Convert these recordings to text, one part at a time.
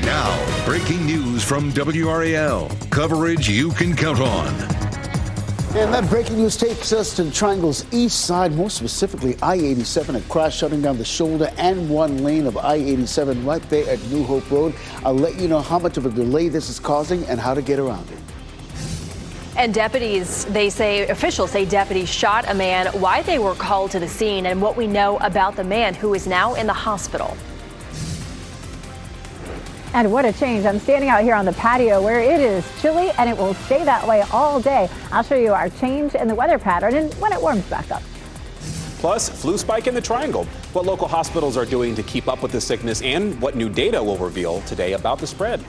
Now, breaking news from WRAL. Coverage you can count on. And that breaking news takes us to the Triangle's east side, more specifically I-87, a crash shutting down the shoulder and one lane of I-87 right there at New Hope Road. I'll let you know how much of a delay this is causing and how to get around it. And officials say deputies shot a man, why they were called to the scene, and what we know about the man who is now in the hospital. And what a change. I'm standing out here on the patio where it is chilly and it will stay that way all day. I'll show you our change in the weather pattern and when it warms back up. Plus, flu spike in the Triangle, what local hospitals are doing to keep up with the sickness, and what new data will reveal today about the spread.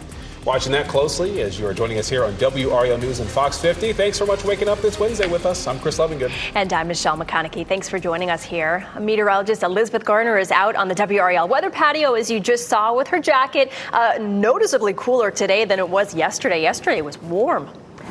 Watching that closely as you are joining us here on WRAL News and Fox 50. Thanks so much for waking up this Wednesday with us. I'm Chris Lovingood. And I'm Michelle McConaughey. Thanks for joining us here. Meteorologist Elizabeth Garner is out on the WRAL weather patio, as you just saw, with her jacket. Noticeably cooler today than it was yesterday. Yesterday was warm.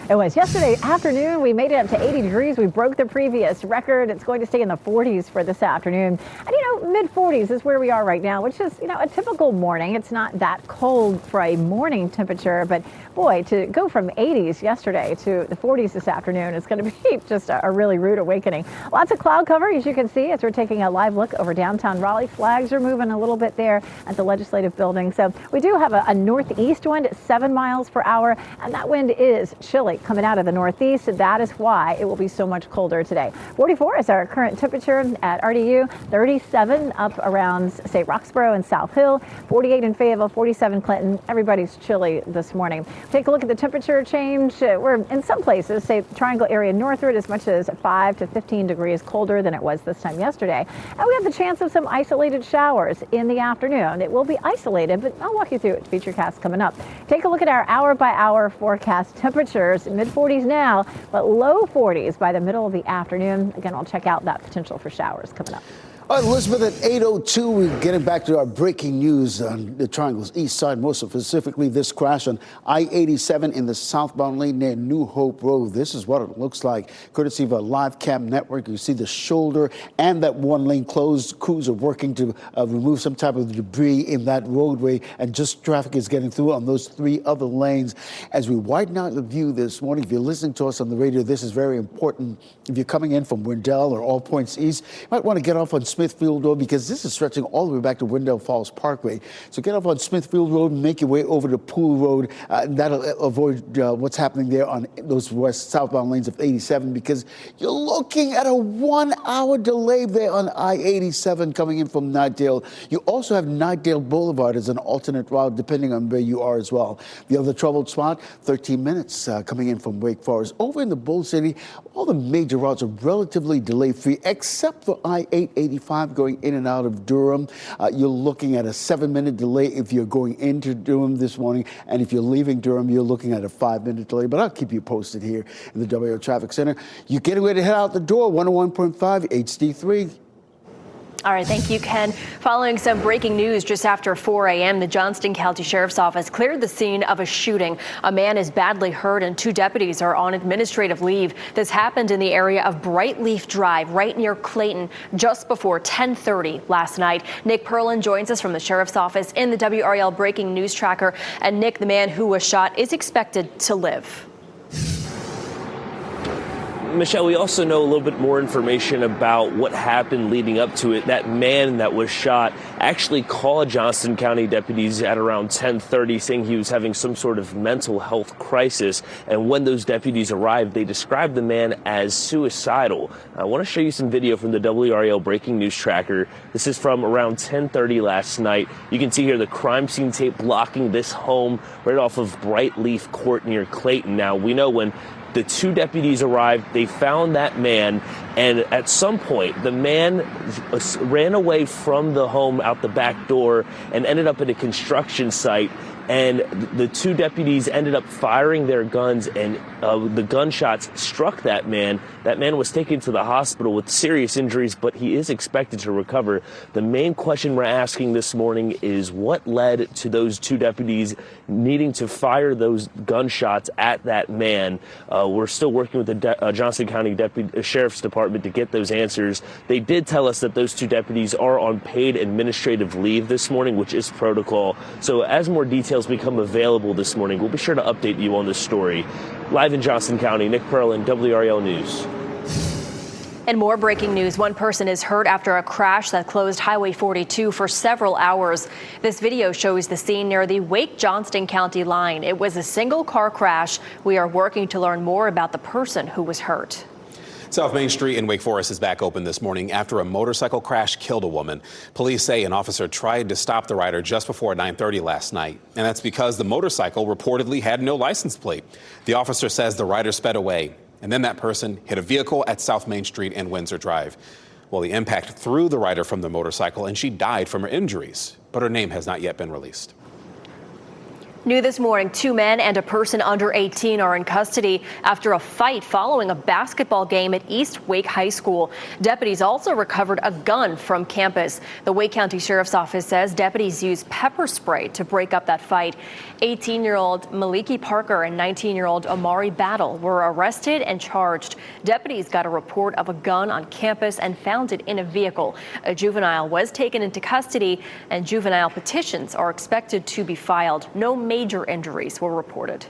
It was yesterday afternoon. We made it up to 80 degrees. We broke the previous record. It's going to stay in the 40s for this afternoon. And, mid 40s is where we are right now, which is, a typical morning. It's not that cold for a morning temperature, but boy, to go from 80s yesterday to the 40s this afternoon is going to be just a really rude awakening. Lots of cloud cover, as you can see, as we're taking a live look over downtown Raleigh. Flags are moving a little bit there at the Legislative Building. So we do have a northeast wind at 7 miles per hour, and that wind is chilly coming out of the northeast. That is why it will be so much colder today. 44 is our current temperature at RDU, 37 up around, say, Roxborough and South Hill, 48 in Fayetteville, 47 Clinton. Everybody's chilly this morning. Take a look at the temperature change. We're in some places, say, Triangle area northward, as much as 5 to 15 degrees colder than it was this time yesterday. And we have the chance of some isolated showers in the afternoon. It will be isolated, but I'll walk you through it. Featurecast coming up. Take a look at our hour-by-hour forecast temperatures. Mid-40s now, but low 40s by the middle of the afternoon. Again, I'll check out that potential for showers coming up. All right, Elizabeth, at 8:02, we're getting back to our breaking news on the Triangle's east side, more specifically this crash on I-87 in the southbound lane near New Hope Road. This is what it looks like, courtesy of a live cam network. You see the shoulder and that one lane closed. Crews are working to remove some type of debris in that roadway, and just traffic is getting through on those 3 other lanes. As we widen out the view this morning, if you're listening to us on the radio, this is very important. If you're coming in from Wendell or All Points East, you might want to get off on Smithfield Road, because this is stretching all the way back to Wendell Falls Parkway. So get off on Smithfield Road and make your way over to Pool Road. That'll avoid what's happening there on those southbound lanes of 87, because you're looking at a 1-hour delay there on I-87 coming in from Knightdale. You also have Knightdale Boulevard as an alternate route, depending on where you are as well. The other troubled spot, 13 minutes coming in from Wake Forest. Over in the Bull City, all the major routes are relatively delay-free, except for I-885 going in and out of Durham. You're looking at a 7-minute delay if you're going into Durham this morning, and if you're leaving Durham, you're looking at a 5-minute delay. But I'll keep you posted here in the WRAL Traffic Center. You're getting ready to head out the door, 101.5 HD3. All right, thank you, Ken. Following some breaking news just after 4 a.m., the Johnston County Sheriff's Office cleared the scene of a shooting. A man is badly hurt and 2 deputies are on administrative leave. This happened in the area of Brightleaf Drive, right near Clayton, just before 10:30 last night. Nick Perlin joins us from the Sheriff's Office in the WRAL Breaking News Tracker. And Nick, the man who was shot is expected to live. Michelle, we also know a little bit more information about what happened leading up to it. That man that was shot actually called Johnston County deputies at around 10:30, saying he was having some sort of mental health crisis. And when those deputies arrived, they described the man as suicidal. I want to show you some video from the WRAL Breaking News Tracker. This is from around 10:30 last night. You can see here the crime scene tape blocking this home right off of Brightleaf Court near Clayton. Now, we know when the 2 deputies arrived, they found that man, and at some point, the man ran away from the home out the back door and ended up at a construction site. And the 2 deputies ended up firing their guns, and the gunshots struck that man. That man was taken to the hospital with serious injuries, but he is expected to recover. The main question we're asking this morning is what led to those 2 deputies needing to fire those gunshots at that man. We're still working with the Johnston County Sheriff's Department Department to get those answers. They did tell us that those two deputies are on paid administrative leave this morning, which is protocol. So as more details become available this morning, we'll be sure to update you on this story. Live in Johnston County, Nick Perlin, WRAL News. And more breaking news. One person is hurt after a crash that closed Highway 42 for several hours. This video shows the scene near the Wake-Johnston County line. It was a single car crash. We are working to learn more about the person who was hurt. South Main Street in Wake Forest is back open this morning after a motorcycle crash killed a woman. Police say an officer tried to stop the rider just before 9:30 last night, and that's because the motorcycle reportedly had no license plate. The officer says the rider sped away, and then that person hit a vehicle at South Main Street and Windsor Drive. Well, the impact threw the rider from the motorcycle, and she died from her injuries, but her name has not yet been released. New this morning, 2 men and a person under 18 are in custody after a fight following a basketball game at East Wake High School. Deputies also recovered a gun from campus. The Wake County Sheriff's Office says deputies used pepper spray to break up that fight. 18-year-old Maliki Parker and 19-year-old Amari Battle were arrested and charged. Deputies got a report of a gun on campus and found it in a vehicle. A juvenile was taken into custody, and juvenile petitions are expected to be filed. No major injuries were reported.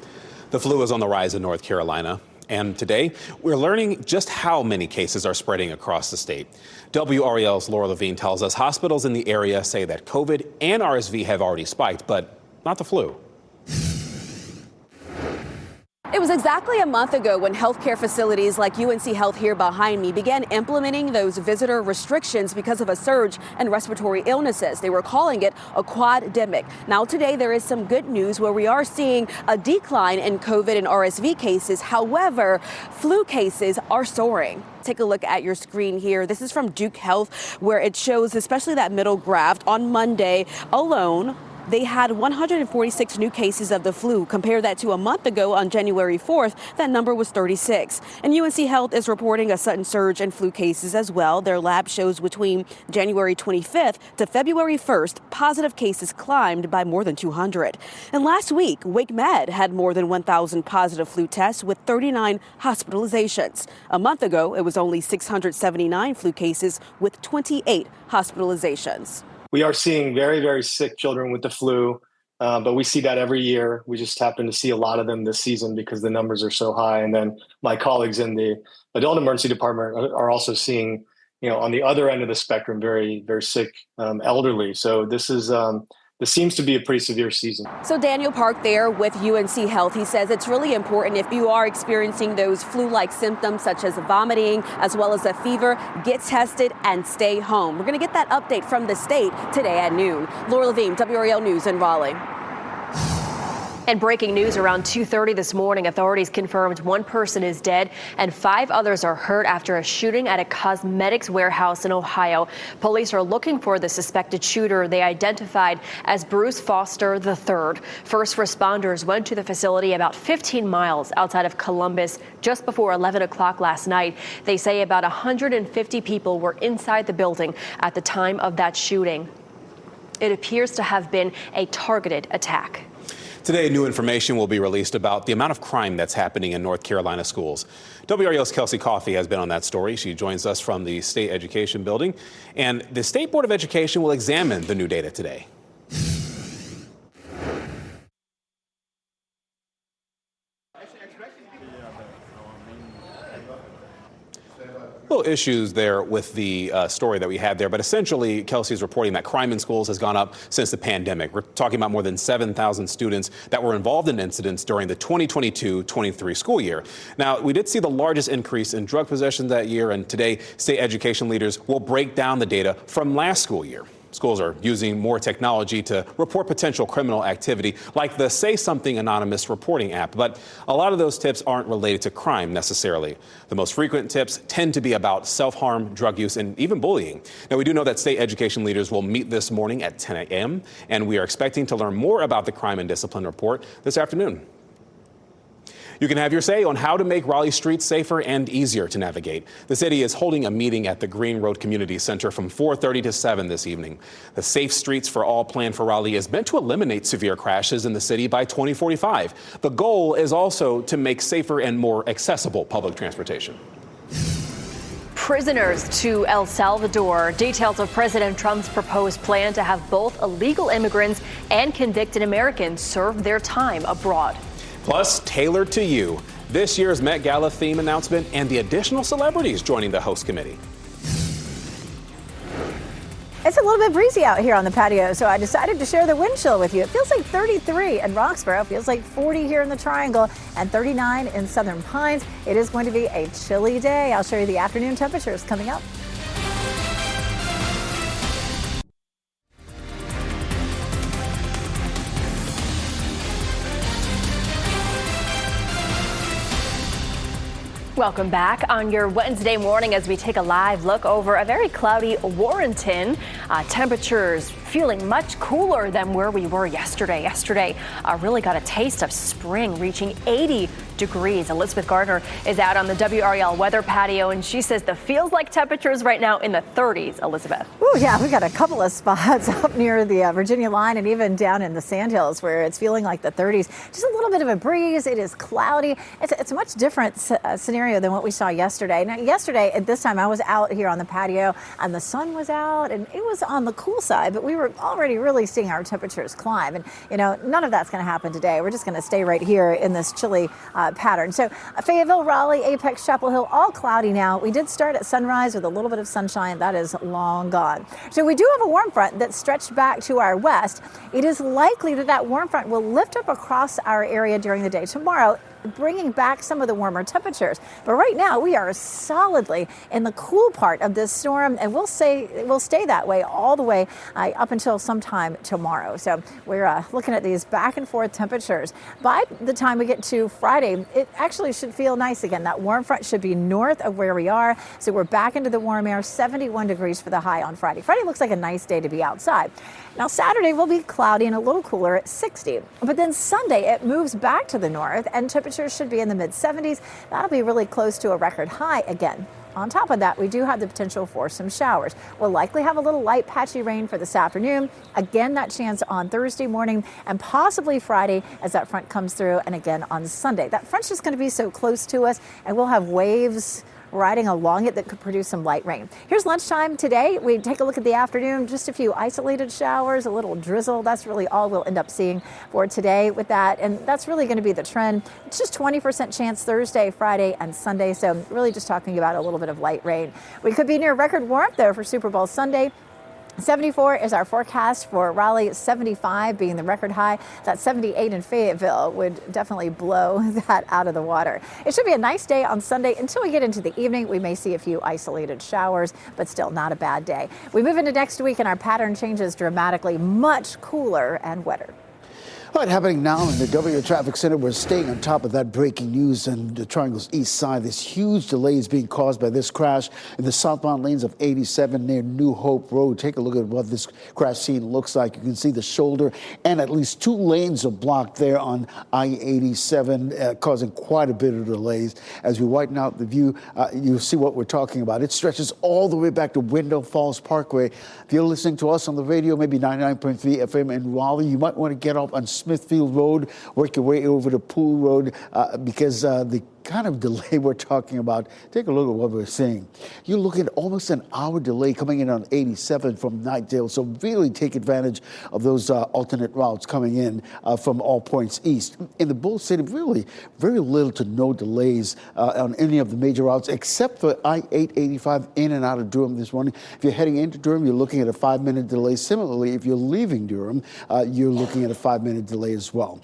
The flu is on the rise in North Carolina, and today we're learning just how many cases are spreading across the state. WRAL's Laura Levine tells us hospitals in the area say that COVID and RSV have already spiked, but not the flu. It was exactly a month ago when healthcare facilities like UNC Health here behind me began implementing those visitor restrictions because of a surge in respiratory illnesses. They were calling it a quademic. Now today there is some good news where we are seeing a decline in COVID and RSV cases. However, flu cases are soaring. Take a look at your screen here. This is from Duke Health, where it shows especially that middle graph. On Monday alone, they had 146 new cases of the flu. Compare that to a month ago on January 4th, that number was 36. And UNC Health is reporting a sudden surge in flu cases as well. Their lab shows between January 25th to February 1st, positive cases climbed by more than 200. And last week, Wake Med had more than 1,000 positive flu tests with 39 hospitalizations. A month ago, it was only 679 flu cases with 28 hospitalizations. We are seeing very, very sick children with the flu, but we see that every year. We just happen to see a lot of them this season because the numbers are so high. And then my colleagues in the adult emergency department are also seeing, on the other end of the spectrum, very, very sick elderly. So this seems to be a pretty severe season. So Daniel Park there with UNC Health, he says it's really important if you are experiencing those flu-like symptoms such as vomiting as well as a fever, get tested and stay home. We're going to get that update from the state today at noon. Laura Levine, WRAL News in Raleigh. And breaking news around 2:30 this morning, authorities confirmed 1 person is dead and 5 others are hurt after a shooting at a cosmetics warehouse in Ohio. Police are looking for the suspected shooter they identified as Bruce Foster III. First responders went to the facility about 15 miles outside of Columbus just before 11 o'clock last night. They say about 150 people were inside the building at the time of that shooting. It appears to have been a targeted attack. Today, new information will be released about the amount of crime that's happening in North Carolina schools. WRAL's Kelsey Coffey has been on that story. She joins us from the State Education Building. And the State Board of Education will examine the new data today. Little issues there with the story that we had there, but essentially Kelsey's reporting that crime in schools has gone up since the pandemic. We're talking about more than 7,000 students that were involved in incidents during the 2022-23 school year. Now, we did see the largest increase in drug possession that year, and today state education leaders will break down the data from last school year. Schools are using more technology to report potential criminal activity, like the Say Something Anonymous reporting app. But a lot of those tips aren't related to crime necessarily. The most frequent tips tend to be about self-harm, drug use, and even bullying. Now, we do know that state education leaders will meet this morning at 10 a.m., and we are expecting to learn more about the Crime and Discipline Report this afternoon. You can have your say on how to make Raleigh streets safer and easier to navigate. The city is holding a meeting at the Green Road Community Center from 4:30 to 7 this evening. The Safe Streets for All plan for Raleigh is meant to eliminate severe crashes in the city by 2045. The goal is also to make safer and more accessible public transportation. prisoners to El Salvador. Details of President Trump's proposed plan to have both illegal immigrants and convicted Americans serve their time abroad. Plus, tailored to you, this year's Met Gala theme announcement and the additional celebrities joining the host committee. It's a little bit breezy out here on the patio, so I decided to share the wind chill with you. It feels like 33 in Roxborough, feels like 40 here in the Triangle, and 39 in Southern Pines. It is going to be a chilly day. I'll show you the afternoon temperatures coming up. Welcome back on your Wednesday morning as we take a live look over a very cloudy Warrenton. Temperatures feeling much cooler than where we were yesterday. Yesterday really got a taste of spring, reaching 80 degrees. Elizabeth Gardner is out on the WRAL weather patio, and she says the feels like temperatures right now in the 30s. Elizabeth. Oh, yeah, we got a couple of spots up near the Virginia line and even down in the Sandhills where it's feeling like the 30s. Just a little bit of a breeze. It is cloudy. It's a much different scenario than what we saw yesterday. Now, yesterday at this time, I was out here on the patio and the sun was out and it was on the cool side, but we were already really seeing our temperatures climb. And, you know, none of that's going to happen today. We're just going to stay right here in this chilly pattern. So Fayetteville, Raleigh, Apex, Chapel Hill, all cloudy now. We did start at sunrise with a little bit of sunshine. That is long gone. So we do have a warm front that stretched back to our west. It is likely that that warm front will lift up across our area during the day tomorrow, bringing back some of the warmer temperatures. But right now we are solidly in the cool part of this storm, and we'll stay that way all the way up until sometime tomorrow. So we're looking at these back and forth temperatures. By the time we get to Friday, it actually should feel nice again. That warm front should be north of where we are. So we're back into the warm air, 71 degrees for the high on Friday. Friday looks like a nice day to be outside. Now Saturday will be cloudy and a little cooler at 60. But then Sunday it moves back to the north and temperatures should be in the mid 70s. That'll be really close to a record high again. On top of that, we do have the potential for some showers. We'll likely have a little light patchy rain for this afternoon. Again, that chance on Thursday morning and possibly Friday as that front comes through, and again on Sunday. That front's just going to be so close to us, and we'll have waves riding along it that could produce some light rain. Here's lunchtime today. We take a look at the afternoon, just a few isolated showers, a little drizzle. That's really all we'll end up seeing for today with that. And that's really going to be the trend. It's just 20% chance Thursday, Friday, and Sunday. So really just talking about a little bit of light rain. We could be near record warmth though for Super Bowl Sunday. 74 is our forecast for Raleigh, 75 being the record high. That 78 in Fayetteville would definitely blow that out of the water. It should be a nice day on Sunday until we get into the evening. We may see a few isolated showers, but still not a bad day. We move into next week and our pattern changes dramatically, much cooler and wetter. All right, happening now in the W Traffic Center. We're staying on top of that breaking news on the Triangle's east side. This huge delay is being caused by this crash in the southbound lanes of 87 near New Hope Road. Take a look at what this crash scene looks like. You can see the shoulder and at least 2 lanes are blocked there on I-87, causing quite a bit of delays. As we widen out the view, you see what we're talking about. It stretches all the way back to Wendell Falls Parkway. If you're listening to us on the radio, maybe 99.3 FM in Raleigh, you might want to get off on Smithfield Road, work your way over to Pool Road because the kind of delay we're talking about, take a look at what we're seeing. You're looking at almost an hour delay coming in on 87 from Knightdale, so really take advantage of those alternate routes coming in from all points east. In the Bull City, really very little to no delays on any of the major routes except for I-885 in and out of Durham this morning. If you're heading into Durham, you're looking at a 5-minute delay. Similarly, if you're leaving Durham, you're looking at a 5-minute delay as well.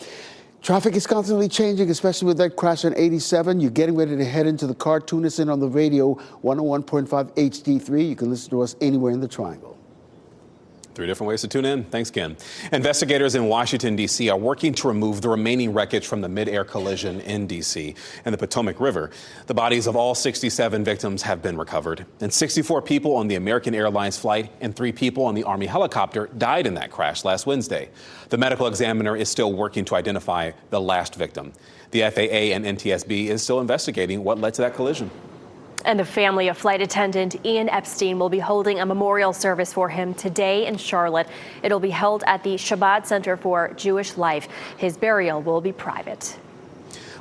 Traffic is constantly changing, especially with that crash on 87. You're getting ready to head into the car. Tune us in on the radio, 101.5 HD3. You can listen to us anywhere in the Triangle. 3 different ways to tune in. Thanks, Ken. Investigators in Washington, D.C. are working to remove the remaining wreckage from the mid-air collision in D.C. and the Potomac River. The bodies of all 67 victims have been recovered, and 64 people on the American Airlines flight and 3 people on the Army helicopter died in that crash last Wednesday. The medical examiner is still working to identify the last victim. The FAA and NTSB is still investigating what led to that collision. And the family of flight attendant Ian Epstein will be holding a memorial service for him today in Charlotte. It'll be held at the Shabbat Center for Jewish Life. His burial will be private.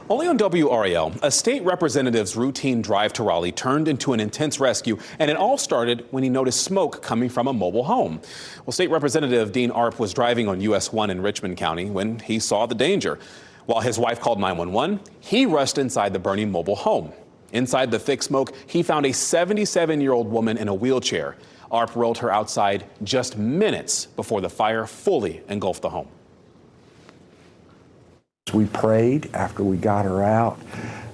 Only on WRAL, a state representative's routine drive to Raleigh turned into an intense rescue, and it all started when he noticed smoke coming from a mobile home. Well, State Representative Dean Arp was driving on US 1 in Richmond County when he saw the danger. While his wife called 911, he rushed inside the burning mobile home. Inside the thick smoke, he found a 77-year-old woman in a wheelchair. Arp rolled her outside just minutes before the fire fully engulfed the home. We prayed after we got her out.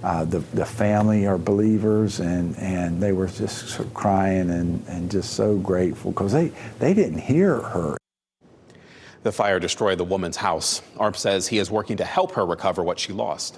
The family are believers, and they were just crying and just so grateful because they didn't hear her. The fire destroyed the woman's house. Arp says he is working to help her recover what she lost.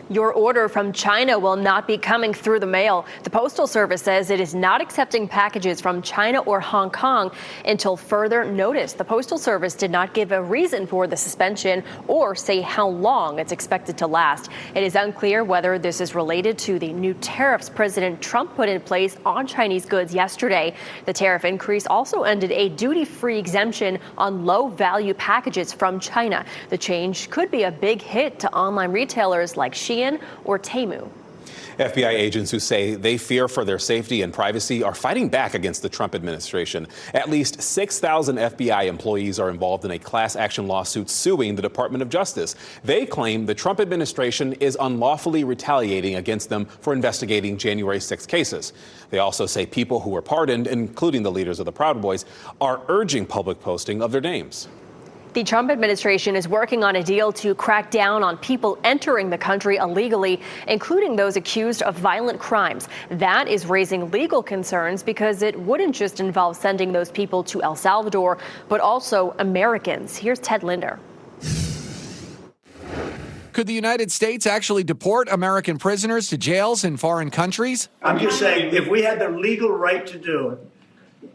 Your order from China will not be coming through the mail. The Postal Service says it is not accepting packages from China or Hong Kong until further notice. The Postal Service did not give a reason for the suspension or say how long it's expected to last. It is unclear whether this is related to the new tariffs President Trump put in place on Chinese goods yesterday. The tariff increase also ended a duty-free exemption on low-value packages from China. The change could be a big hit to online retailers like Shein or Temu. FBI agents who say they fear for their safety and privacy are fighting back against the Trump administration. At least 6,000 FBI employees are involved in a class action lawsuit suing the Department of Justice. They claim the Trump administration is unlawfully retaliating against them for investigating January 6 cases. They also say people who were pardoned, including the leaders of the Proud Boys, are urging public posting of their names. The Trump administration is working on a deal to crack down on people entering the country illegally, including those accused of violent crimes. That is raising legal concerns because it wouldn't just involve sending those people to El Salvador, but also Americans. Here's Ted Linder. Could the United States actually deport American prisoners to jails in foreign countries? I'm just saying, if we had the legal right to do it,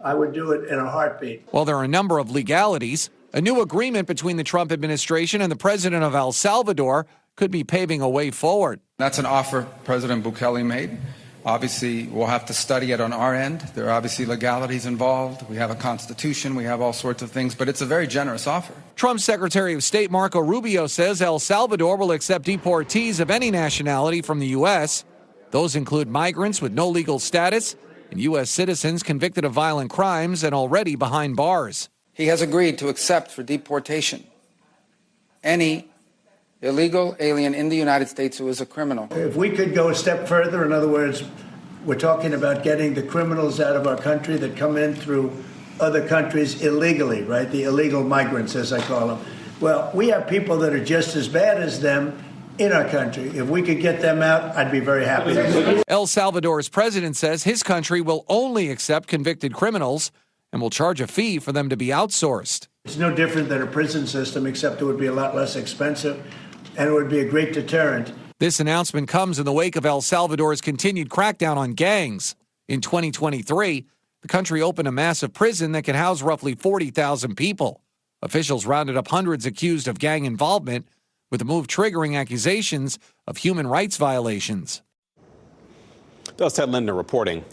I would do it in a heartbeat. Well, there are a number of legalities. A new agreement between the Trump administration and the president of El Salvador could be paving a way forward. That's an offer President Bukele made. Obviously, we'll have to study it on our end. There are obviously legalities involved. We have a constitution. We have all sorts of things, but it's a very generous offer. Trump's Secretary of State Marco Rubio says El Salvador will accept deportees of any nationality from the U.S. Those include migrants with no legal status and U.S. citizens convicted of violent crimes and already behind bars. He has agreed to accept for deportation any illegal alien in the United States who is a criminal. If we could go a step further, in other words, we're talking about getting the criminals out of our country that come in through other countries illegally, right? The illegal migrants, as I call them. Well, we have people that are just as bad as them in our country. If we could get them out, I'd be very happy. El Salvador's president says his country will only accept convicted criminals and will charge a fee for them to be outsourced. It's no different than a prison system, except it would be a lot less expensive, and it would be a great deterrent. This announcement comes in the wake of El Salvador's continued crackdown on gangs. In 2023, the country opened a massive prison that could house roughly 40,000 people. Officials rounded up hundreds accused of gang involvement, with the move triggering accusations of human rights violations. That's Ted Linder reporting.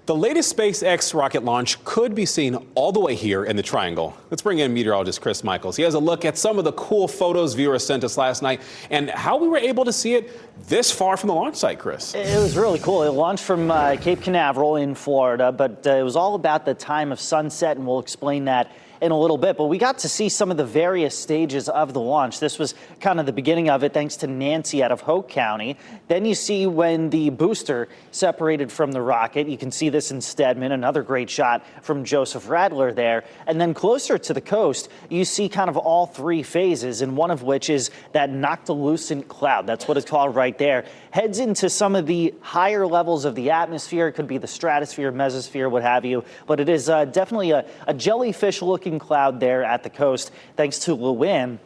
The latest SpaceX rocket launch could be seen all the way here in the Triangle. Let's bring in meteorologist Chris Michaels. He has a look at some of the cool photos viewers sent us last night and how we were able to see it this far from the launch site, Chris. It was really cool. It launched from Cape Canaveral in Florida, but it was all about the time of sunset, and we'll explain that in a little bit. But we got to see some of the various stages of the launch. This was kind of the beginning of it, thanks to Nancy out of Hoke County. Then you see when the booster separated from the rocket. You can see this in Stedman, another great shot from Joseph Radler there. And then closer to the coast, you see kind of all three phases, and one of which is that noctilucent cloud. That's what it's called right there. Heads into some of the higher levels of the atmosphere. It could be the stratosphere, mesosphere, what have you. But it is definitely a jellyfish-looking cloud there at the coast, thanks to Llewellyn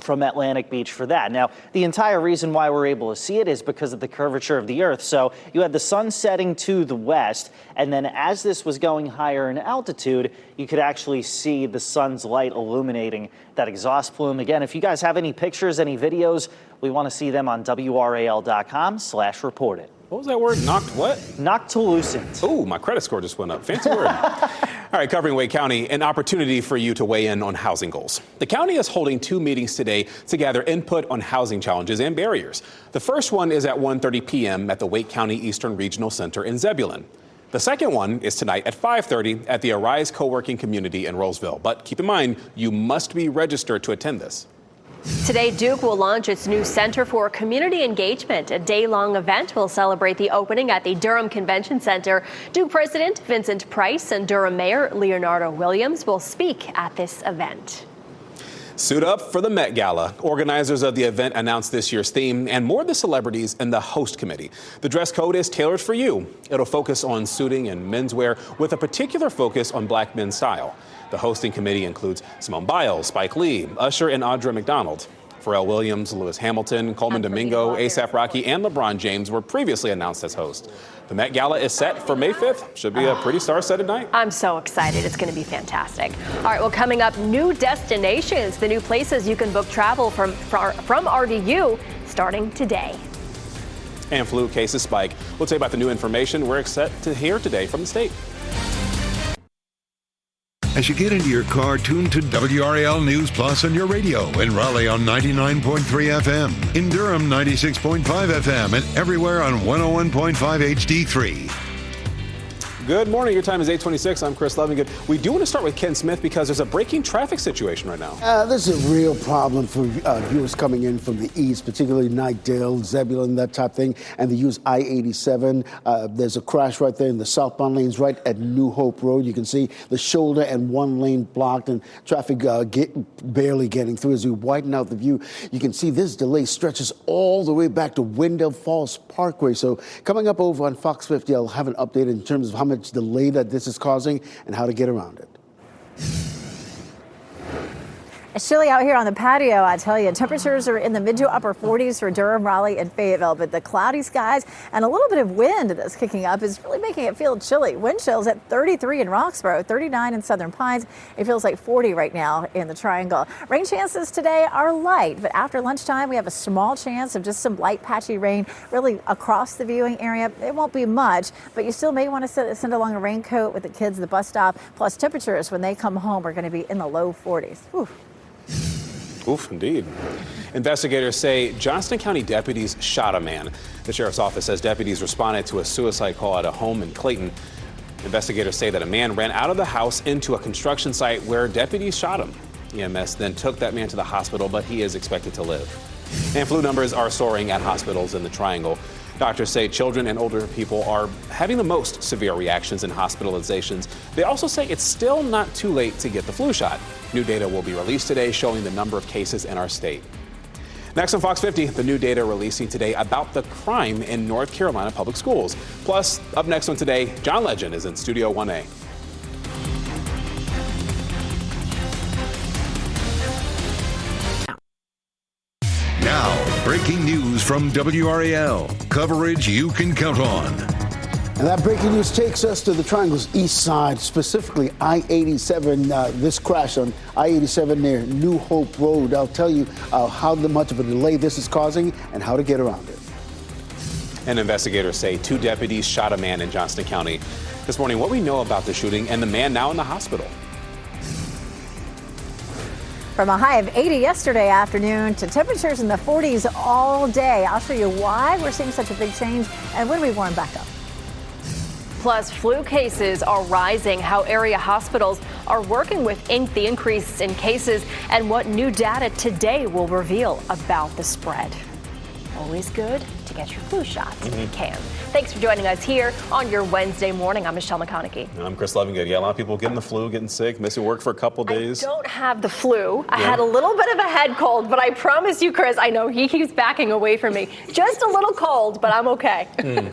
from Atlantic Beach for that. Now, the entire reason why we're able to see it is because of the curvature of the Earth. So you had the sun setting to the west, and then as this was going higher in altitude, you could actually see the sun's light illuminating that exhaust plume. Again, if you guys have any pictures, any videos, we want to see them on WRAL.com/reportit. What was that word? Knocked what? Noctilucent. Ooh, my credit score just went up. Fancy word. All right, covering Wake County, an opportunity for you to weigh in on housing goals. The county is holding 2 meetings today to gather input on housing challenges and barriers. The first one is at 1:30 p.m. at the Wake County Eastern Regional Center in Zebulon. The second one is tonight at 5:30 at the Arise Co-working Community in Roseville. But keep in mind, you must be registered to attend this. Today, Duke will launch its new Center for Community Engagement. A day-long event will celebrate the opening at the Durham Convention Center. Duke President Vincent Price and Durham Mayor Leonardo Williams will speak at this event. Suit up for the Met Gala. Organizers of the event announced this year's theme and more of the celebrities in the host committee. The dress code is tailored for you. It'll focus on suiting and menswear with a particular focus on black men's style. The hosting committee includes Simone Biles, Spike Lee, Usher, and Audra McDonald. Pharrell Williams, Lewis Hamilton, Coleman Domingo, A$AP Rocky, and LeBron James were previously announced as hosts. The Met Gala is set for May 5th. Should be a pretty star-studded night. I'm so excited. It's going to be fantastic. All right, well, coming up, new destinations, the new places you can book travel from RDU starting today. And flu cases spike. We'll tell you about the new information we're set to hear today from the state. As you get into your car, tune to WRAL News Plus on your radio. In Raleigh on 99.3 FM. In Durham, 96.5 FM. And everywhere on 101.5 HD3. Good morning. Your time is 8:26. I'm Chris Levingood. We do want to start with Ken Smith because there's a breaking traffic situation right now. This is a real problem for viewers coming in from the east, particularly Knightdale, Zebulon, that type of thing. And they use I-87. There's a crash right there in the southbound lanes right at New Hope Road. You can see the shoulder and one lane blocked and traffic barely getting through. As we widen out the view, you can see this delay stretches all the way back to Wendell Falls Parkway. So coming up over on Fox 50, I'll have an update in terms of how much delay that this is causing and how to get around it. It's chilly out here on the patio, I tell you. Temperatures are in the mid to upper 40s for Durham, Raleigh, and Fayetteville, but the cloudy skies and a little bit of wind that's kicking up is really making it feel chilly. Wind chills at 33 in Roxborough, 39 in Southern Pines. It feels like 40 right now in the Triangle. Rain chances today are light, but after lunchtime, we have a small chance of just some light patchy rain really across the viewing area. It won't be much, but you still may want to send along a raincoat with the kids at the bus stop. Plus, temperatures when they come home are going to be in the low 40s. Whew. Oof, indeed. Investigators say Johnston County deputies shot a man. The sheriff's office says deputies responded to a suicide call at a home in Clayton. Investigators say that a man ran out of the house into a construction site where deputies shot him. EMS then took that man to the hospital, but he is expected to live. And flu numbers are soaring at hospitals in the Triangle. Doctors say children and older people are having the most severe reactions and hospitalizations. They also say it's still not too late to get the flu shot. New data will be released today showing the number of cases in our state. Next on Fox 50, the new data releasing today about the crime in North Carolina public schools. Plus, up next on Today, John Legend is in Studio 1A. Now, breaking news from WRAL. Coverage you can count on. And that breaking news takes us to the Triangle's east side, specifically I-87. This crash on I-87 near New Hope Road. I'll tell you how much of a delay this is causing and how to get around it. And investigators say 2 deputies shot a man in Johnston County. This morning, what we know about the shooting and the man now in the hospital. From a high of 80 yesterday afternoon to temperatures in the 40s all day. I'll show you why we're seeing such a big change and when we warm back up. Plus, flu cases are rising, how area hospitals are working with the increase in cases, and what new data today will reveal about the spread. Always good to get your flu shot if you can. Thanks for joining us here on your Wednesday morning. I'm Michelle McConaughey. I'm Chris Levingood. Yeah, a lot of people getting the flu, getting sick, missing work for a couple days. I don't have the flu. I had a little bit of a head cold, but I promise you, Chris, I know he keeps backing away from me. Just a little cold, but I'm okay.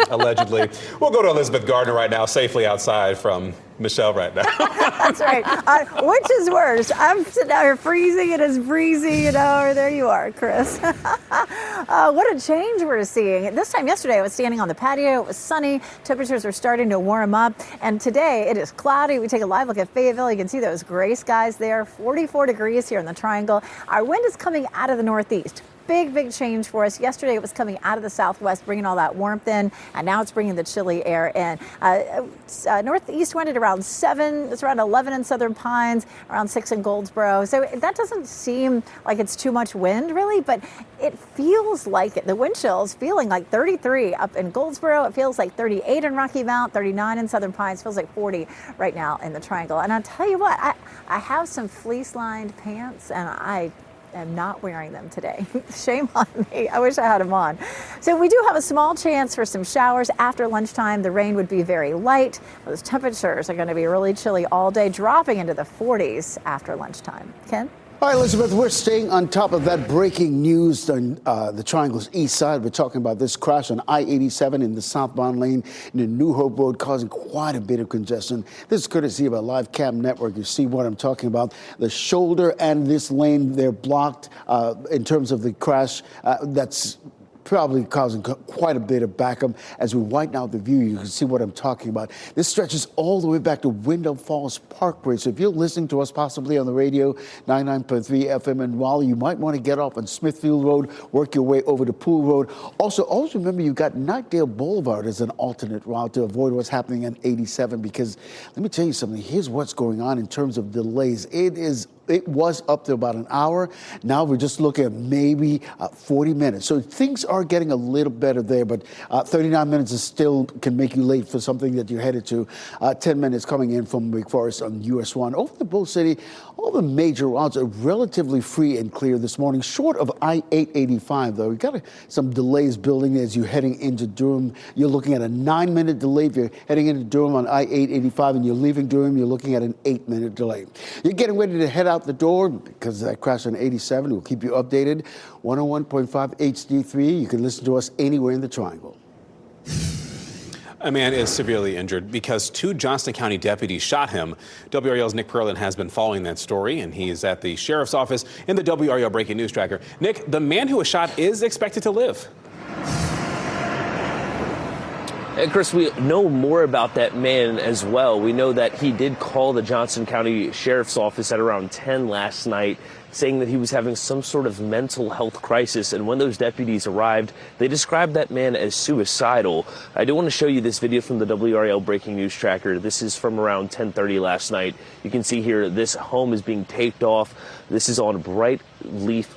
Allegedly. We'll go to Elizabeth Gardner right now, safely outside from Michelle right now. That's right. Which is worse? I'm sitting out here freezing. It is breezy, or there you are, Chris. What a change we're seeing. This time yesterday, I was standing on the patio. It was sunny. Temperatures are starting to warm up. And today, it is cloudy. We take a live look at Fayetteville. You can see those gray skies there. 44 degrees here in the Triangle. Our wind is coming out of the northeast. big change for us. Yesterday it was coming out of the southwest, bringing all that warmth in, and now it's bringing the chilly air in. Northeast wind at around 7. It's around 11 in Southern Pines, around 6 in Goldsboro. So that doesn't seem like it's too much wind, really, but it feels like it. The wind chill is feeling like 33 up in Goldsboro. It feels like 38 in Rocky Mount, 39 in Southern Pines. Feels like 40 right now in the Triangle. And I'll tell you what, I have some fleece-lined pants, and I am not wearing them today. Shame on me. I wish I had them on. So we do have a small chance for some showers after lunchtime. The rain would be very light. Those temperatures are going to be really chilly all day, dropping into the 40s after lunchtime. Ken? All right, Elizabeth, we're staying on top of that breaking news on the Triangle's east side. We're talking about this crash on I-87 in the southbound lane near New Hope Road, causing quite a bit of congestion. This is courtesy of a live cam network. You see what I'm talking about. The shoulder and this lane, they're blocked in terms of the crash. That's probably causing quite a bit of backup. As we widen out the view, you can see what I'm talking about. This stretches all the way back to Wyndham Falls Parkway. So if you're listening to us possibly on the radio, 99.3 FM in Raleigh, you might want to get off on Smithfield Road, work your way over to Pool Road. Also, always remember you've got Knightdale Boulevard as an alternate route to avoid what's happening on 87, because let me tell you something. Here's what's going on in terms of delays. It was up to about an hour. Now we're just looking at maybe 40 minutes. So things are getting a little better there, but 39 minutes is still can make you late for something that you're headed to. 10 minutes coming in from Wake Forest on US 1. Over the Bull City, all the major routes are relatively free and clear this morning, short of I-885, though. We've got some delays building as you're heading into Durham. You're looking at a 9-minute delay. If you're heading into Durham on I-885 and you're leaving Durham, you're looking at an 8-minute delay. You're getting ready to head out the door because of that crash on 87. We'll keep you updated. 101.5 HD3. You can listen to us anywhere in the Triangle. A man is severely injured because 2 Johnston County deputies shot him. WRAL's Nick Perlin has been following that story, and he is at the sheriff's office in the WRAL Breaking News Tracker. Nick, the man who was shot is expected to live. And Chris, we know more about that man as well. We know that he did call the Johnston County Sheriff's Office at around 10 last night, saying that he was having some sort of mental health crisis. And when those deputies arrived, they described that man as suicidal. I do want to show you this video from the WRAL Breaking News Tracker. This is from around 10:30 last night. You can see here this home is being taped off. This is on Bright Leaf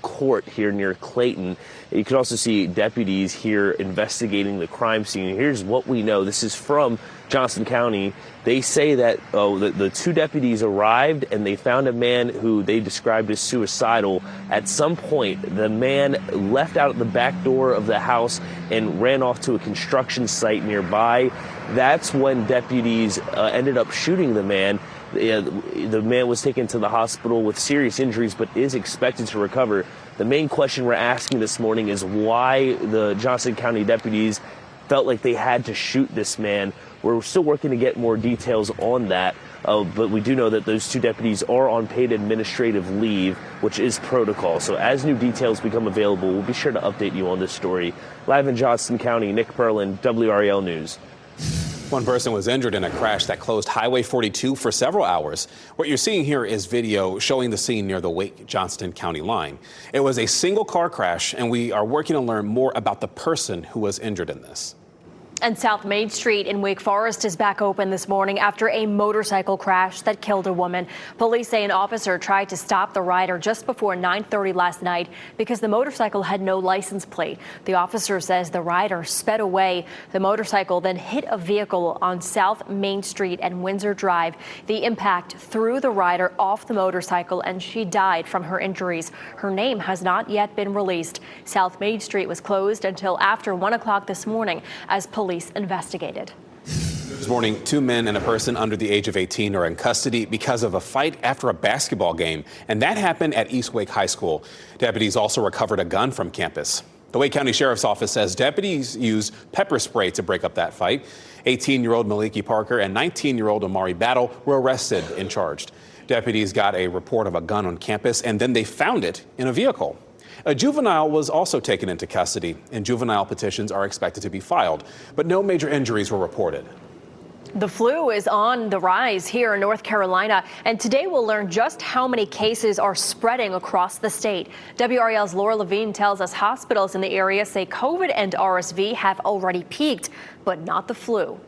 Court here near Clayton. You can also see deputies here investigating the crime scene. Here's what we know. This is from Johnston County. They say that the 2 deputies arrived and they found a man who they described as suicidal. At some point, the man left out the back door of the house and ran off to a construction site nearby. That's when deputies ended up shooting the man. The man was taken to the hospital with serious injuries, but is expected to recover. The main question we're asking this morning is why the Johnston County deputies felt like they had to shoot this man. We're still working to get more details on that, but we do know that those 2 deputies are on paid administrative leave, which is protocol. So as new details become available, we'll be sure to update you on this story. Live in Johnston County, Nick Perlin, WRAL News. 1 person was injured in a crash that closed Highway 42 for several hours. What you're seeing here is video showing the scene near the Wake-Johnston County line. It was a single car crash, and we are working to learn more about the person who was injured in this. And South Main Street in Wake Forest is back open this morning after a motorcycle crash that killed a woman. Police say an officer tried to stop the rider just before 9:30 last night because the motorcycle had no license plate. The officer says the rider sped away. The motorcycle then hit a vehicle on South Main Street and Windsor Drive. The impact threw the rider off the motorcycle and she died from her injuries. Her name has not yet been released. South Main Street was closed until after 1 o'clock this morning as police investigated. This morning, 2 men and a person under the age of 18 are in custody because of a fight after a basketball game, and that happened at East Wake High School. Deputies also recovered a gun from campus. The Wake County Sheriff's Office says deputies used pepper spray to break up that fight. 18-year-old Maliki Parker and 19-year-old Amari Battle were arrested and charged. Deputies got a report of a gun on campus, and then they found it in a vehicle. A juvenile was also taken into custody, and juvenile petitions are expected to be filed, but no major injuries were reported. The flu is on the rise here in North Carolina, and today we'll learn just how many cases are spreading across the state. WRAL's Laura Levine tells us hospitals in the area say COVID and RSV have already peaked, but not the flu.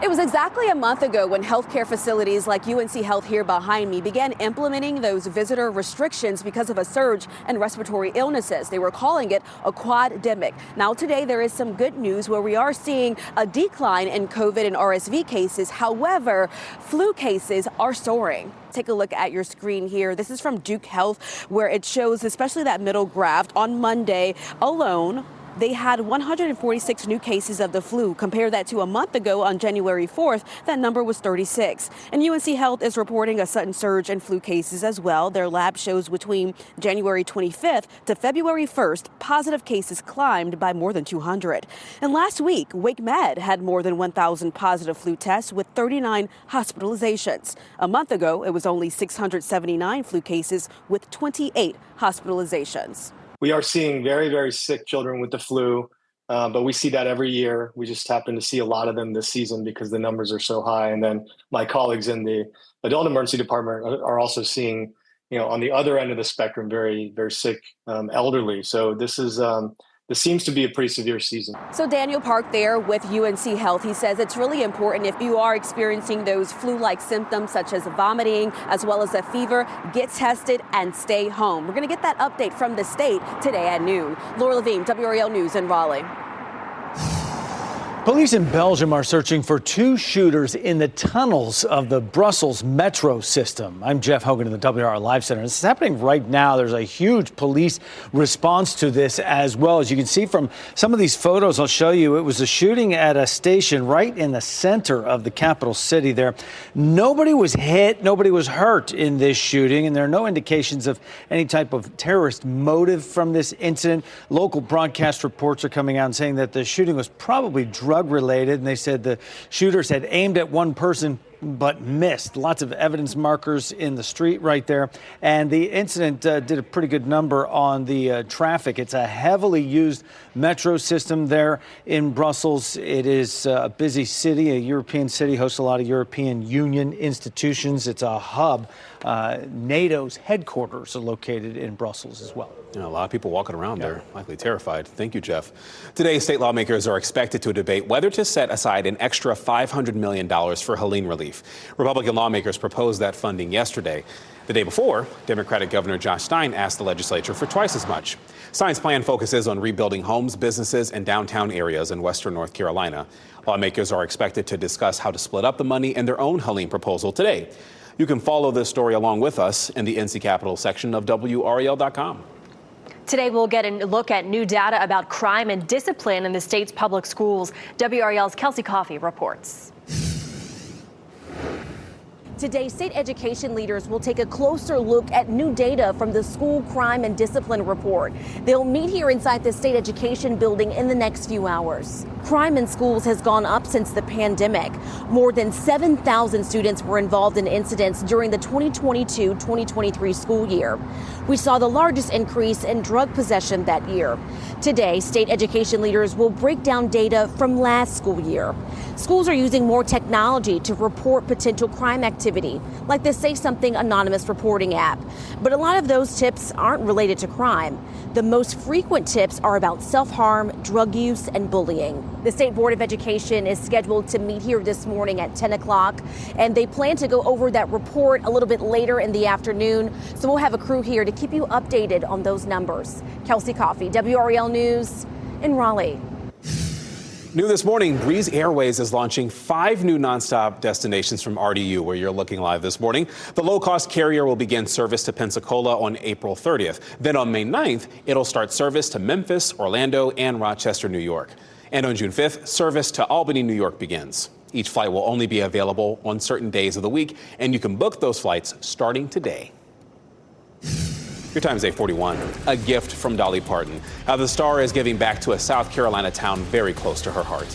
It was exactly a month ago when healthcare facilities like UNC Health here behind me began implementing those visitor restrictions because of a surge in respiratory illnesses. They were calling it a quademic. Now today there is some good news where we are seeing a decline in COVID and RSV cases. However, flu cases are soaring. Take a look at your screen here. This is from Duke Health, where it shows especially that middle graph. On Monday alone, they had 146 new cases of the flu. Compare that to a month ago on January 4th, that number was 36. And UNC Health is reporting a sudden surge in flu cases as well. Their lab shows between January 25th to February 1st, positive cases climbed by more than 200. And last week, Wake Med had more than 1,000 positive flu tests with 39 hospitalizations. A month ago, it was only 679 flu cases with 28 hospitalizations. We are seeing very, very sick children with the flu, but we see that every year. We just happen to see a lot of them this season because the numbers are so high. And then my colleagues in the adult emergency department are also seeing, on the other end of the spectrum, very, very sick elderly. So this seems to be a pretty severe season. So Daniel Park there with UNC Health, he says it's really important if you are experiencing those flu-like symptoms such as vomiting as well as a fever, get tested and stay home. We're going to get that update from the state today at noon. Laura Levine, WRAL News in Raleigh. Police in Belgium are searching for two shooters in the tunnels of the Brussels metro system. I'm Jeff Hogan in the WRAL Live Center. This is happening right now. There's a huge police response to this as well. As you can see from some of these photos I'll show you, it was a shooting at a station right in the center of the capital city there. Nobody was hit. Nobody was hurt in this shooting, and there are no indications of any type of terrorist motive from this incident. Local broadcast reports are coming out and saying that the shooting was probably drug-related, and they said the shooters had aimed at one person but missed. Lots of evidence markers in the street right there. And the incident did a pretty good number on the traffic. It's a heavily used metro system there in Brussels. It is a busy city, a European city, hosts a lot of European Union institutions. It's a hub. NATO's headquarters are located in Brussels as well. A lot of people walking around there, likely terrified. Thank you, Jeff. Today, state lawmakers are expected to debate whether to set aside an extra $500 million for Helene relief. Republican lawmakers proposed that funding yesterday. The day before, Democratic Governor Josh Stein asked the legislature for twice as much. Stein's plan focuses on rebuilding homes, businesses, and downtown areas in western North Carolina. Lawmakers are expected to discuss how to split up the money in their own Helene proposal today. You can follow this story along with us in the NC Capitol section of WRAL.com. Today, we'll get a look at new data about crime and discipline in the state's public schools. WRAL's Kelsey Coffey reports. Today, state education leaders will take a closer look at new data from the School Crime and Discipline Report. They'll meet here inside the state education building in the next few hours. Crime in schools has gone up since the pandemic. More than 7,000 students were involved in incidents during the 2022-2023 school year. We saw the largest increase in drug possession that year. Today, state education leaders will break down data from last school year. Schools are using more technology to report potential crime activity, like the Say Something Anonymous reporting app. But a lot of those tips aren't related to crime. The most frequent tips are about self-harm, drug use, and bullying. The State Board of Education is scheduled to meet here this morning at 10 o'clock, and they plan to go over that report a little bit later in the afternoon. So we'll have a crew here to keep you updated on those numbers. Kelsey Coffey, WRAL News in Raleigh. New this morning, Breeze Airways is launching 5 new nonstop destinations from RDU, where you're looking live this morning. The low-cost carrier will begin service to Pensacola on April 30th. Then on May 9th, it'll start service to Memphis, Orlando, and Rochester, New York. And on June 5th, service to Albany, New York begins. Each flight will only be available on certain days of the week, and you can book those flights starting today. Your time is 8:41. A gift from Dolly Parton. The star is giving back to a South Carolina town very close to her heart.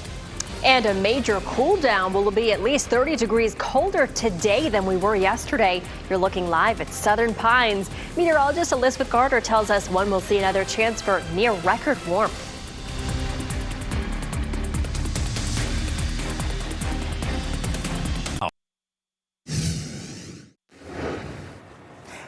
And a major cool down. Will be at least 30 degrees colder today than we were yesterday. You're looking live at Southern Pines. Meteorologist Elizabeth Carter tells us one will see another chance for near record warmth.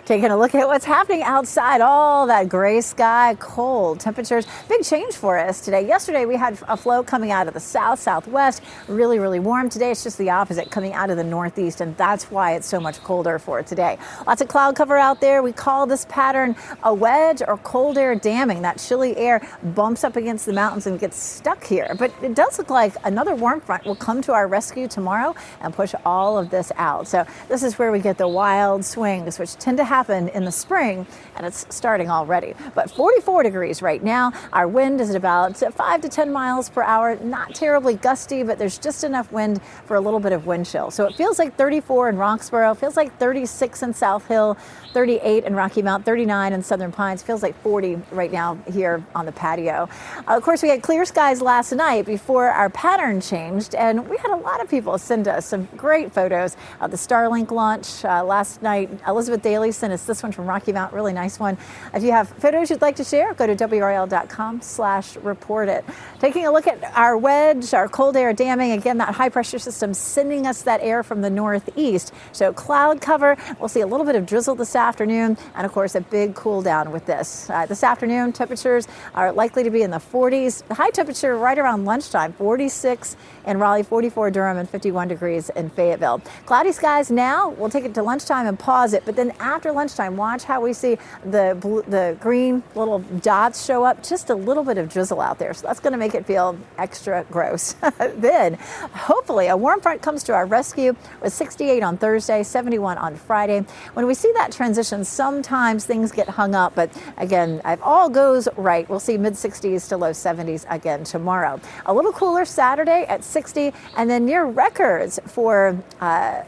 Taking a look at what's happening outside, all that gray sky, cold temperatures. Big change for us today. Yesterday we had a flow coming out of the southwest, really, really warm. Today it's just the opposite, coming out of the northeast, and that's why it's so much colder for today. Lots of cloud cover out there. We call this pattern a wedge or cold air damming. That chilly air bumps up against the mountains and gets stuck here. But it does look like another warm front will come to our rescue tomorrow and push all of this out. So this is where we get the wild swings, which tend to happen in the spring, and it's starting already. But 44 degrees right now. Our wind is at about 5 to 10 miles per hour. Not terribly gusty, but there's just enough wind for a little bit of wind chill. So it feels like 34 in Roxborough, feels like 36 in South Hill, 38 in Rocky Mount, 39 in Southern Pines, feels like 40 right now here on the patio. Of course, we had clear skies last night before our pattern changed, and we had a lot of people send us some great photos of the Starlink launch last night. Elizabeth Daly sent us this one from Rocky Mount, really nice one. If you have photos you'd like to share, go to WRAL.com/report it. Taking a look at our wedge, our cold air damming, again, that high pressure system sending us that air from the northeast. So cloud cover, we'll see a little bit of drizzle this afternoon, and of course a big cool down with this. This afternoon, temperatures are likely to be in the 40s. The high temperature right around lunchtime, 46 in Raleigh, 44 Durham, and 51 degrees in Fayetteville. Cloudy skies now. We'll take it to lunchtime and pause it, but then after lunchtime, watch how we see the green little dots show up. Just a little bit of drizzle out there, so that's going to make it feel extra gross. Then, hopefully, a warm front comes to our rescue with 68 on Thursday, 71 on Friday. When we see that transition, sometimes things get hung up, but again, if all goes right, we'll see mid-60s to low 70s again tomorrow. A little cooler Saturday at 60, and then near records for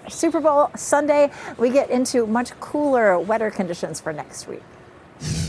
Super Bowl Sunday. We get into much cooler, wetter conditions for next week.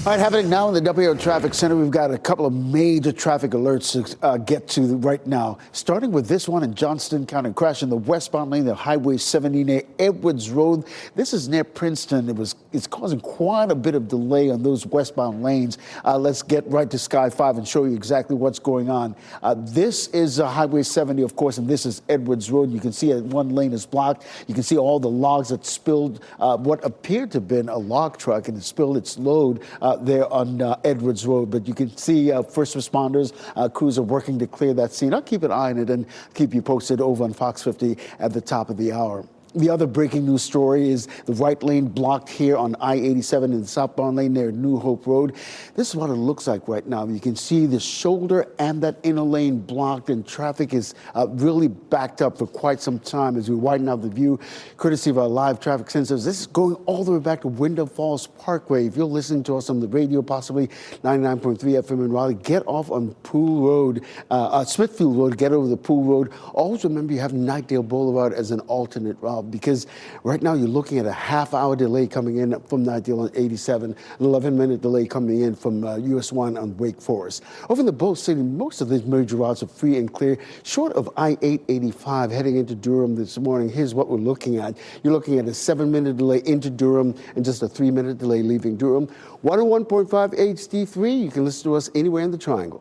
All right, happening now in the WRAL Traffic Center, we've got a couple of major traffic alerts to get to right now. Starting with this one in Johnston County, crash in the westbound lane of Highway 70 near Edwards Road. This is near Princeton. It's causing quite a bit of delay on those westbound lanes. Let's get right to Sky 5 and show you exactly what's going on. This is Highway 70, of course, and this is Edwards Road. You can see one lane is blocked. You can see all the logs that spilled what appeared to have been a log truck, and it spilled its load there on Edwards Road. But you can see first responders, crews are working to clear that scene. I'll keep an eye on it and keep you posted over on Fox 50 at the top of the hour. The other breaking news story is the right lane blocked here on I-87 in the southbound lane near New Hope Road. This is what it looks like right now. You can see the shoulder and that inner lane blocked, and traffic is really backed up for quite some time as we widen out the view, courtesy of our live traffic sensors. This is going all the way back to Wyndham Falls Parkway. If you're listening to us on the radio, possibly 99.3 FM in Raleigh, get off on Pool Road, Smithfield Road, get over the Pool Road. Always remember you have Knightdale Boulevard as an alternate route, because right now you're looking at a half-hour delay coming in from Knightdale on 87, an 11-minute delay coming in from US 1 on Wake Forest. Over in the Bow City, most of these major routes are free and clear, short of I-885 heading into Durham this morning. Here's what we're looking at. You're looking at a 7-minute delay into Durham and just a 3-minute delay leaving Durham. 101.5 HD3, you can listen to us anywhere in the Triangle.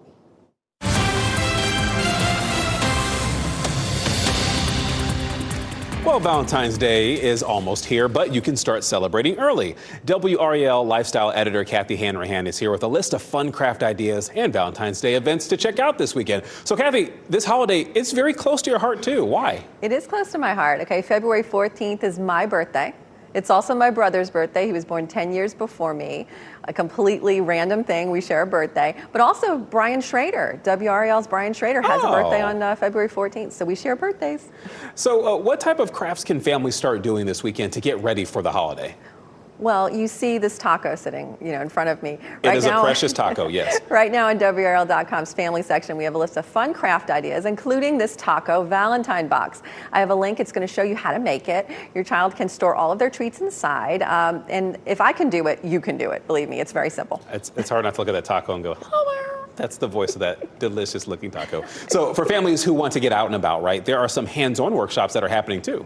Well, Valentine's Day is almost here, but you can start celebrating early. WRAL lifestyle editor Kathy Hanrahan is here with a list of fun craft ideas and Valentine's Day events to check out this weekend. So, Kathy, this holiday, it's very close to your heart, too. Why? It is close to my heart. Okay, February 14th is my birthday. It's also my brother's birthday. He was born 10 years before me. A completely random thing. We share a birthday. But also Brian Schrader, WRAL's Brian Schrader, has a birthday on February 14th. So we share birthdays. So what type of crafts can families start doing this weekend to get ready for the holiday? Well, you see this taco sitting, in front of me. It is a precious taco, yes. Right now on WRAL.com's family section, we have a list of fun craft ideas, including this taco Valentine box. I have a link. It's going to show you how to make it. Your child can store all of their treats inside. And if I can do it, you can do it. Believe me, it's very simple. It's hard not to look at that taco and go, hello. That's the voice of that delicious looking taco. So for families who want to get out and about, right, there are some hands-on workshops that are happening too.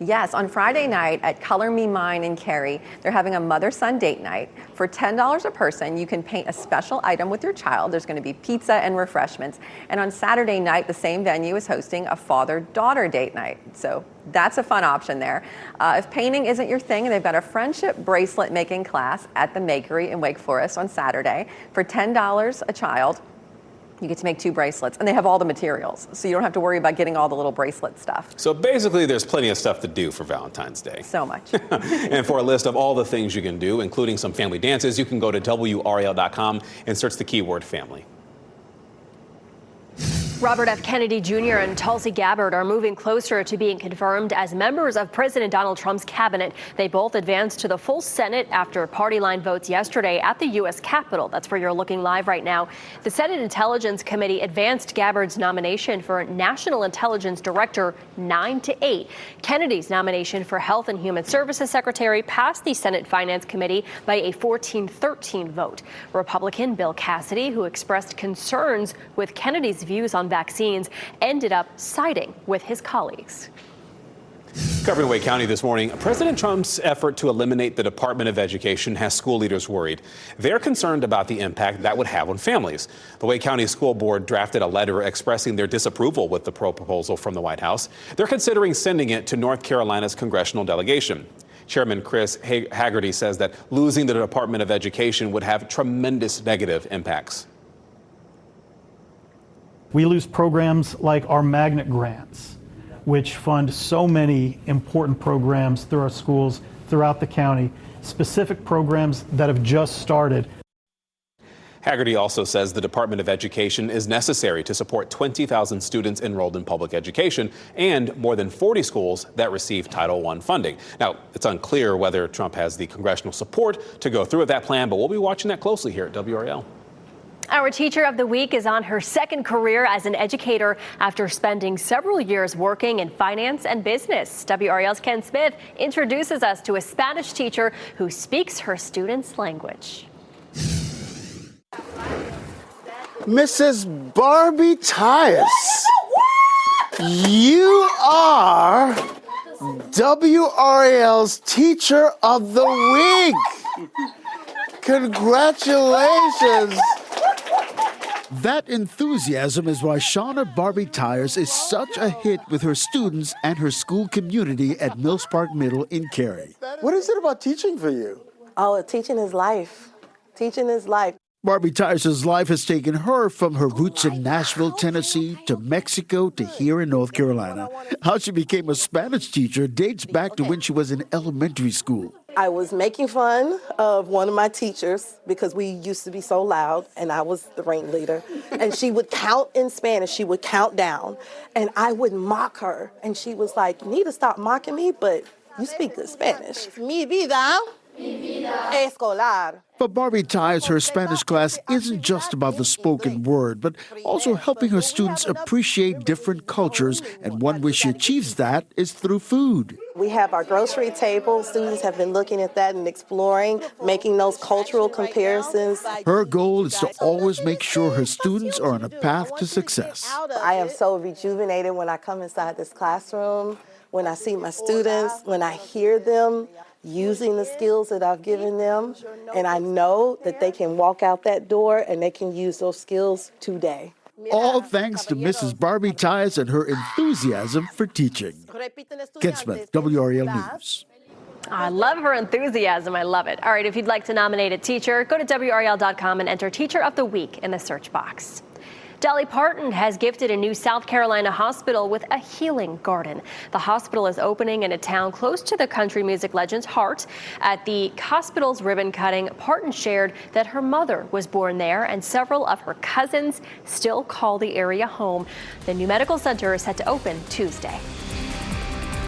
Yes, on Friday night at Color Me Mine in Cary, they're having a mother-son date night. For $10 a person, you can paint a special item with your child. There's going to be pizza and refreshments. And on Saturday night, the same venue is hosting a father-daughter date night. So that's a fun option there. If painting isn't your thing, they've got a friendship bracelet making class at the Makery in Wake Forest on Saturday. For $10 a child, you get to make 2 bracelets, and they have all the materials, so you don't have to worry about getting all the little bracelet stuff. So basically, there's plenty of stuff to do for Valentine's Day. So much. And for a list of all the things you can do, including some family dances, you can go to WRAL.com and search the keyword family. Robert F. Kennedy Jr. and Tulsi Gabbard are moving closer to being confirmed as members of President Donald Trump's cabinet. They both advanced to the full Senate after party line votes yesterday at the U.S. Capitol. That's where you're looking live right now. The Senate Intelligence Committee advanced Gabbard's nomination for National Intelligence Director 9-8. Kennedy's nomination for Health and Human Services Secretary passed the Senate Finance Committee by a 14-13 vote. Republican Bill Cassidy, who expressed concerns with Kennedy's views on vaccines, ended up siding with his colleagues. Covering Wake County this morning, President Trump's effort to eliminate the Department of Education has school leaders worried. They're concerned about the impact that would have on families. The Wake County School Board drafted a letter expressing their disapproval with the proposal from the White House. They're considering sending it to North Carolina's congressional delegation. Chairman Chris Haggerty says that losing the Department of Education would have tremendous negative impacts. We lose programs like our magnet grants, which fund so many important programs through our schools throughout the county, specific programs that have just started. Haggerty also says the Department of Education is necessary to support 20,000 students enrolled in public education and more than 40 schools that receive Title I funding. Now, it's unclear whether Trump has the congressional support to go through with that plan, but we'll be watching that closely here at WRAL. Our Teacher of the Week is on her second career as an educator after spending several years working in finance and business. WRAL's Ken Smith introduces us to a Spanish teacher who speaks her students' language. Mrs. Barbie Tyus, you are WRAL's Teacher of the Week. Congratulations. That enthusiasm is why Shauna Barbie Tyers is such a hit with her students and her school community at Mills Park Middle in Cary. What is it about teaching for you? Oh, teaching is life. Teaching is life. Barbie Tyers' life has taken her from her roots in Nashville, Tennessee, to Mexico, to here in North Carolina. How she became a Spanish teacher dates back to when she was in elementary school. I was making fun of one of my teachers because we used to be so loud, and I was the ringleader. And she would count in Spanish. She would count down, and I would mock her. And she was like, "You need to stop mocking me, but you speak good Spanish." Mi vida escolar. For Barbie Tyers, her Spanish class isn't just about the spoken word, but also helping her students appreciate different cultures, and one way she achieves that is through food. We have our grocery table. Students have been looking at that and exploring, making those cultural comparisons. Her goal is to always make sure her students are on a path to success. I am so rejuvenated when I come inside this classroom, when I see my students, when I hear them using the skills that I've given them, and I know that they can walk out that door and they can use those skills today. All thanks to Mrs. Barbie Tyers and her enthusiasm for teaching. Ken Smith, WRAL News. I love her enthusiasm. I love it. All right, if you'd like to nominate a teacher, go to WRAL.com and enter Teacher of the Week in the search box. Dolly Parton has gifted a new South Carolina hospital with a healing garden. The hospital is opening in a town close to the country music legend's heart. At the hospital's ribbon cutting, Parton shared that her mother was born there and several of her cousins still call the area home. The new medical center is set to open Tuesday.